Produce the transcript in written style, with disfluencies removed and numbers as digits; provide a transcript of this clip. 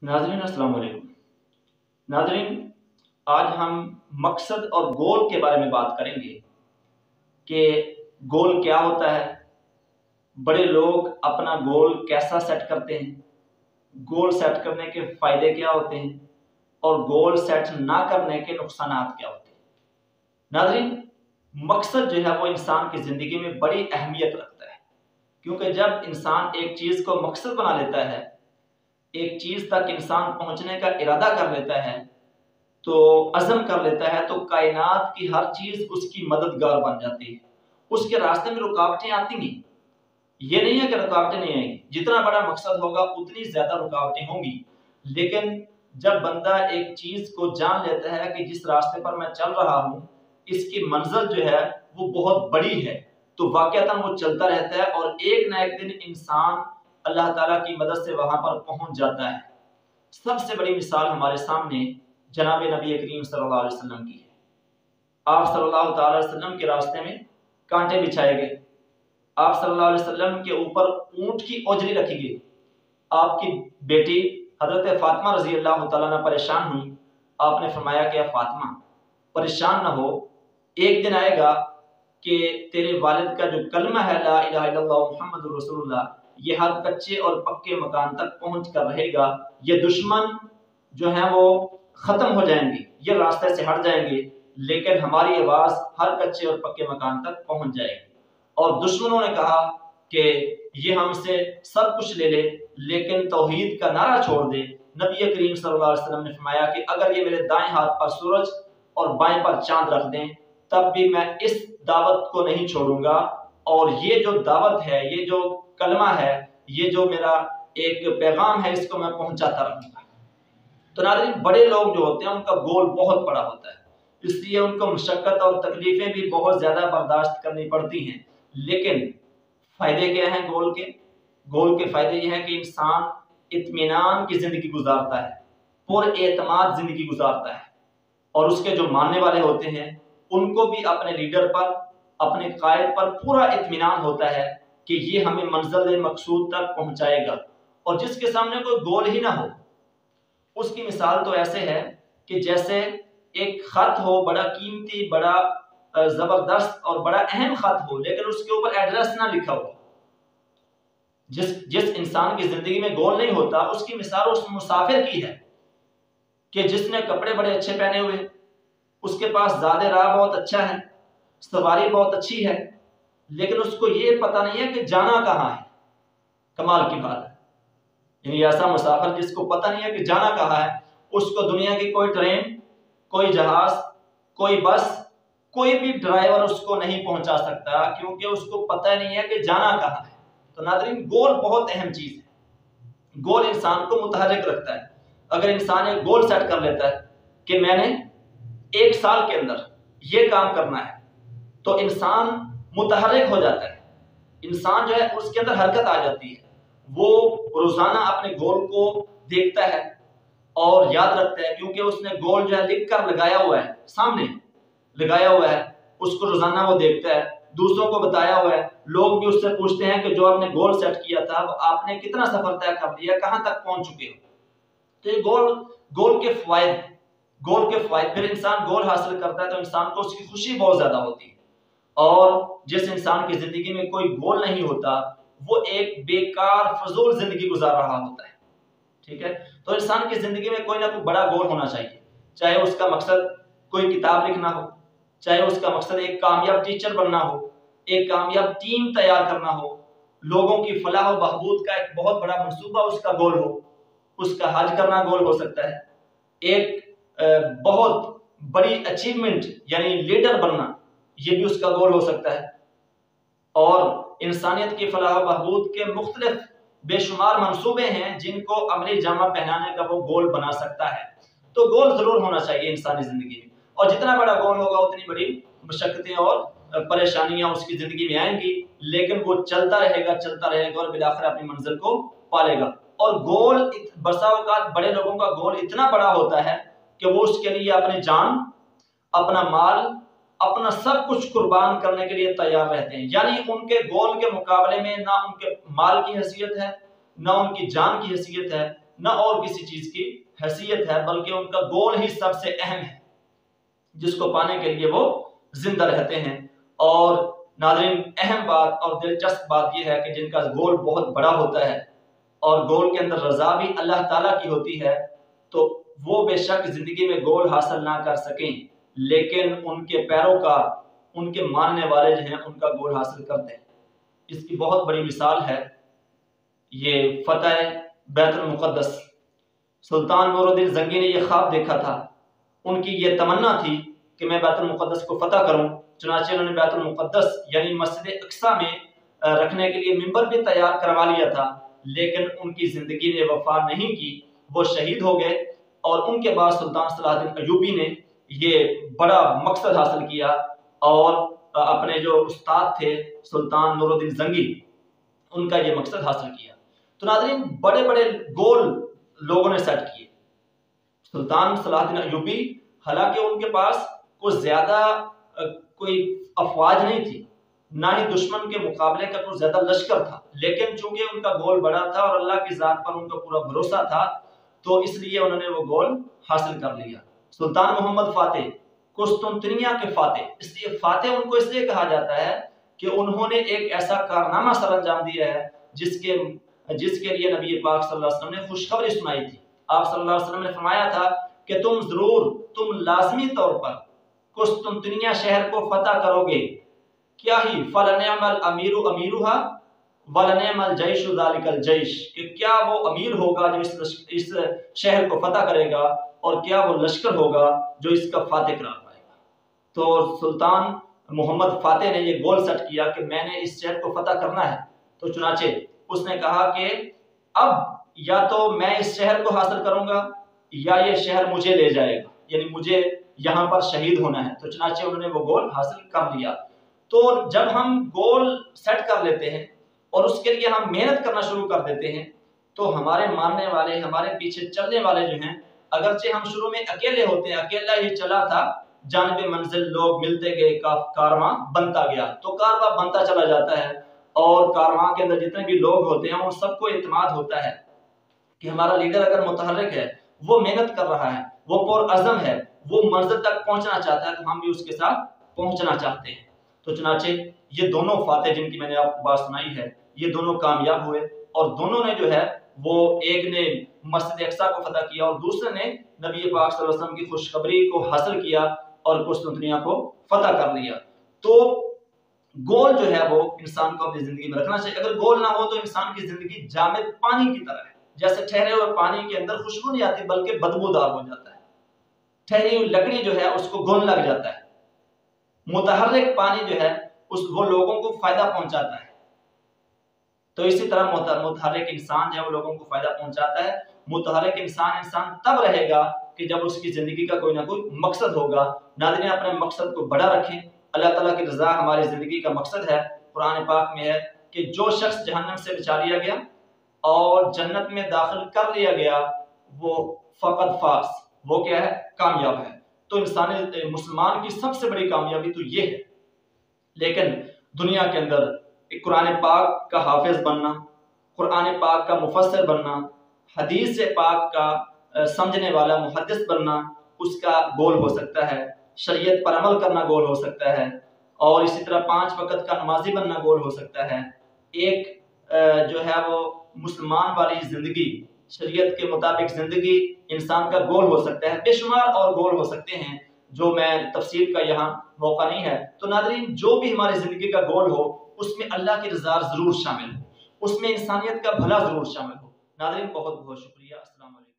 नाज़रीन अस्सलाम वालेकुम। नाज़रीन, आज हम मकसद और गोल के बारे में बात करेंगे कि गोल क्या होता है, बड़े लोग अपना गोल कैसा सेट करते हैं, गोल सेट करने के फ़ायदे क्या होते हैं और गोल सेट ना करने के नुकसानात क्या होते हैं। नाज़रीन, मकसद जो है वो इंसान की ज़िंदगी में बड़ी अहमियत रखता है, क्योंकि जब इंसान एक चीज़ को मकसद बना लेता है, एक चीज़ तक इंसान पहुँचने का इरादा कर लेता है, तो अज़म कर लेता है, तो कायनात की हर चीज़ उसकी मददगार बन जाती है। उसके रास्ते में रुकावटें आती नहीं। ये नहीं है कि रुकावटें नहीं आएंगी, जितना बड़ा मकसद होगा उतनी ज़्यादा रुकावटें होंगी। लेकिन जब बंदा एक चीज़ को जान लेता है कि जिस रास्ते पर मैं चल रहा हूँ, इसकी मंज़िल जो है वो बहुत बड़ी है, तो वाक़अतन वो चलता रहता है और एक ना एक दिन इंसान अल्लाह ताला की मदद से वहाँ पर पहुँच जाता है। सबसे बड़ी मिसाल हमारे सामने जनाब नबी करीम सल्लल्लाहु अलैहि वसल्लम की है। आप सल्लल्लाहु अलैहि वसल्लम के रास्ते में कांटे बिछाए गए, आप सल्लल्लाहु अलैहि वसल्लम के ऊपर ऊंट की ओजरी रखी गई। आपकी बेटी हजरत फातिमा रजी अल्लाह तआला अन्हा परेशान हुई। आपने फरमाया कि फातिमा परेशान ना हो, एक दिन आएगा कि तेरे वालिद का जो कलमा है ला इलाहा इल्लल्लाह मुहम्मदुर रसूलुल्लाह, ये हर कच्चे और पक्के मकान तक पहुंच कर रहेगा। ये दुश्मन जो है वो खत्म हो जाएंगे, ये रास्ते से हट जाएंगे, लेकिन हमारी आवाज हर कच्चे और पक्के मकान तक पहुंच जाएगी। और दुश्मनों ने कहा कि ये हमसे सब कुछ ले ले, लेकिन तौहीद का नारा छोड़ दे। नबी करीम सल्लल्लाहु अलैहि वसल्लम ने फरमाया कि अगर ये मेरे दाएं हाथ पर सूरज और बाएं पर चांद रख दें, तब भी मैं इस दावत को नहीं छोड़ूंगा, और ये जो दावत है, ये जो कलमा है, ये जो मेरा एक पैगाम है, इसको मैं पहुंचाता रहूंगा। तो नाज़रीन, बड़े लोग जो होते हैं उनका गोल बहुत बड़ा होता है, इसलिए उनको मुशक्कत और तकलीफें भी बहुत ज्यादा बर्दाश्त करनी पड़ती हैं। लेकिन फायदे क्या हैं गोल के? गोल के फायदे ये हैं कि इंसान इत्मीनान की जिंदगी गुजारता है, पुरएतमाद जिंदगी गुजारता है, और उसके जो मानने वाले होते हैं उनको भी अपने लीडर पर, अपने कायद पर पूरा इत्मीनान होता है कि ये हमें मंजिल मकसूद तक पहुंचाएगा। और जिसके सामने कोई गोल ही ना हो, उसकी मिसाल तो ऐसे है कि जैसे एक खत हो, बड़ा कीमती, बड़ा जबरदस्त और बड़ा अहम खत हो, लेकिन उसके ऊपर एड्रेस ना लिखा हो। जिस जिस इंसान की जिंदगी में गोल नहीं होता, उसकी मिसाल उस मुसाफिर की है कि जिसने कपड़े बड़े अच्छे पहने हुए, उसके पास ज़ादे राह बहुत अच्छा है, सवारी बहुत अच्छी है, लेकिन उसको ये पता नहीं है कि जाना कहाँ है। कमाल की बात है, यानी ऐसा मुसाफिर जिसको पता नहीं है कि जाना कहाँ है, उसको दुनिया की कोई ट्रेन, कोई जहाज, कोई बस, कोई भी ड्राइवर उसको नहीं पहुंचा सकता, क्योंकि उसको पता नहीं है कि जाना कहाँ है। तो नाज़रीन, गोल बहुत अहम चीज है। गोल इंसान को मुतहर्रिक रखता है। अगर इंसान एक गोल सेट कर लेता है कि मैंने एक साल के अंदर ये काम करना है, तो इंसान मुतहर्रिक हो जाता है। इंसान जो है उसके अंदर हरकत आ जाती है, वो रोजाना अपने गोल को देखता है और याद रखता है, क्योंकि उसने गोल जो है लिख कर लगाया हुआ है, सामने लगाया हुआ है, उसको रोजाना वो देखता है, दूसरों को बताया हुआ है। लोग भी उससे पूछते हैं कि जो आपने गोल सेट किया था, आपने कितना सफर तय कर लिया, कहां तक पहुंच चुके हो। तो ये गोल के फायदे, फिर इंसान गोल हासिल करता है तो इंसान को उसकी खुशी बहुत ज्यादा होती है। और जिस इंसान की जिंदगी में कोई गोल नहीं होता, वो एक बेकार फजूल जिंदगी गुजार रहा होता है। ठीक है, तो इंसान की जिंदगी में कोई ना कोई बड़ा गोल होना चाहिए। चाहे उसका मकसद कोई किताब लिखना हो, चाहे उसका मकसद एक कामयाब टीचर बनना हो, एक कामयाब टीम तैयार करना हो, लोगों की फलाह व बहबूद का एक बहुत बड़ा मंसूबा उसका गोल हो, उसका हज करना गोल हो सकता है, एक बहुत बड़ी अचीवमेंट यानी लीडर बनना, ये भी उसका गोल हो सकता है। और इंसानियत की फलाह व बहबूद के मुख्तलिफ बेशुमार मंसूबे हैं जिनको अमली जामा पहनाने का वो गोल बना सकता है। तो गोल जरूर होना चाहिए इंसानी जिंदगी में, और जितना बड़ा गोल होगा उतनी बड़ी मुशक्कतें और परेशानियां उसकी जिंदगी में आएंगी, लेकिन वो चलता रहेगा और बिलाखिर अपनी मंजिल को पालेगा। और गोल बसा औकात बड़े लोगों का गोल इतना बड़ा होता है कि वो उसके लिए अपनी जान, अपना माल, अपना सब कुछ कुर्बान करने के लिए तैयार रहते हैं। यानी उनके गोल के मुकाबले में ना उनके माल की हैसियत है, ना उनकी जान की हैसियत है, न और किसी चीज की हैसियत है, बल्कि उनका गोल ही सबसे अहम है जिसको पाने के लिए वो जिंदा रहते हैं। और नाज़रीन, अहम बात और दिलचस्प बात यह है कि जिनका गोल बहुत बड़ा होता है और गोल के अंदर रजा भी अल्लाह ताला की होती है, तो वो बेशक जिंदगी में गोल हासिल ना कर सकें, लेकिन उनके पैरोकार, उनके मानने वाले जो हैं उनका गोल हासिल करते हैं। इसकी बहुत बड़ी मिसाल है ये फतह बैतुल मुक़द्दस। सुल्तान नूरुद्दीन जंगी ने यह ख्वाब देखा था, उनकी ये तमन्ना थी कि मैं बैतुल मुक़द्दस को फतह करूं। चुनांचे उन्होंने बैतुल मुक़द्दस यानी मस्जिद अक्सा में रखने के लिए मिंबर भी तैयार करवा लिया था, लेकिन उनकी जिंदगी ने वफा नहीं की, वो शहीद हो गए। और उनके बाद सुल्तान सलाहुद्दीन अयूबी ने ये बड़ा मकसद हासिल किया और अपने जो उस्ताद थे सुल्तान नूरुद्दीन जंगी, उनका ये मकसद हासिल किया। तो नाज़रीन, बड़े बड़े गोल लोगों ने सेट किए। सुल्तान सलाहुद्दीन अयूबी, हालांकि उनके पास कोई ज्यादा कोई अफवाज नहीं थी, ना ही दुश्मन के मुकाबले का कोई ज्यादा लश्कर था, लेकिन चूंकि उनका गोल बड़ा था और अल्लाह की जात पर उनका पूरा भरोसा था, तो इसलिए उन्होंने वो गोल हासिल कर लिया। सुल्तान मोहम्मद फातेह, कुस्तुनतनिया के फातेह, इसलिए फातेह उनको इसलिए कहा जाता है कि उन्होंने एक ऐसा कारनामा सर अंजाम दिया है जिसके लिए नबी पाक सल्लल्लाहु अलैहि वसल्लम ने खुशखबरी सुनाई थी। आप सल्लल्लाहु अलैहि वसल्लम ने फरमाया था कि तुम लाजमी तौर पर कुस्तुनतनिया शहर को फतह करोगे, क्या ही फलनेमल अमीरु अमीरुहा वलनेमल जैशु ज़ालिकल जैश, कि क्या वो अमीर होगा जो इस शहर को फतह करेगा और क्या वो लश्कर होगा जो इसका फातेह करार पाएगा। तो सुल्तान मोहम्मद फातेह ने ये गोल सेट किया कि मैंने इस शहर को फतह करना है। तो चुनाचे उसने कहा कि अब या तो मैं इस शहर को हासिल करूंगा या ये शहर मुझे ले जाएगा, यानी मुझे यहाँ पर शहीद होना है। तो चुनाचे उन्होंने वो गोल हासिल कर लिया। तो जब हम गोल सेट कर लेते हैं और उसके लिए हम मेहनत करना शुरू कर देते हैं, तो हमारे मानने वाले, हमारे पीछे चलने वाले जो हैं, अगरचे हम शुरू में अकेले होते हैं, अकेला ही चला था, जानबे मंजिल लोग मिलते गए, कारवां बनता गया, तो कारवां बनता चला जाता है और कारवां के अंदर जितने भी लोग होते हैं उन सबको इत्मीनान होता है कि हमारा लीडर अगर मुतहर्रिक है, वो मेहनत कर रहा है, वो पुरअज़म है, वो मंजिल तक पहुंचना चाहता है, तो हम भी उसके साथ पहुंचना चाहते हैं। तो चुनाचे ये दोनों फातेह जिनकी मैंने आपको बात सुनाई है, ये दोनों कामयाब हुए और दोनों ने जो है वो, एक ने मस्जिद अक्सा को फतह किया और दूसरे ने नबी पाक सल्लल्लाहु अलैहि वसल्लम की खुशखबरी को हासिल किया और कुस्तुनतनिया को फतह कर लिया। तो गोल जो है वो इंसान को अपनी जिंदगी में रखना चाहिए। अगर गोल ना हो तो इंसान की जिंदगी जामिद पानी की तरह है, जैसे ठहरे हुए पानी के अंदर खुशबू नहीं आती बल्कि बदबूदार हो जाता है, ठहरी हुई लकड़ी जो है उसको घुन लग जाता है। मुतहर्रिक पानी जो है वो लोगों को फायदा पहुंचाता है। तो इसी तरह मुतहर्रिक इंसान जो है वो लोगों को फायदा पहुंचाता है। मुतहर्रिक इंसान तब रहेगा कि जब उसकी जिंदगी का कोई ना कोई मकसद होगा। नाज़रीन, अपने मकसद को बड़ा रखें। अल्लाह ताला की रज़ा हमारी जिंदगी का मकसद है। कुरान पाक में है कि जो शख्स जहन्नम से बचा लिया गया और जन्नत में दाखिल कर लिया गया, वो फ़क़द फाज़, वो क्या है, कामयाब है। तो इंसानी मुसलमान की सबसे बड़ी कामयाबी तो ये है। लेकिन दुनिया के अंदर एक कुरान पाक का हाफिज बनना, कुरान पाक का मुफस्सिर बनना, हदीस पाक का समझने वाला मुहद्दिस बनना, उसका गोल हो सकता है। शरीयत पर अमल करना गोल हो सकता है और इसी तरह 5 वक्त का नमाजी बनना गोल हो सकता है। एक जो है वो मुसलमान वाली जिंदगी, शरीयत के मुताबिक जिंदगी इंसान का गोल हो सकता है। बेशुमार और गोल हो सकते हैं जो मैं तफसील का यहाँ मौका नहीं है। तो नाज़रीन, जो भी हमारी जिंदगी का गोल हो उसमें अल्लाह की रज़ा जरूर शामिल हो, उसमें इंसानियत का भला जरूर शामिल हो। नाज़रीन, बहुत बहुत शुक्रिया। अस्सलाम वालेकुम।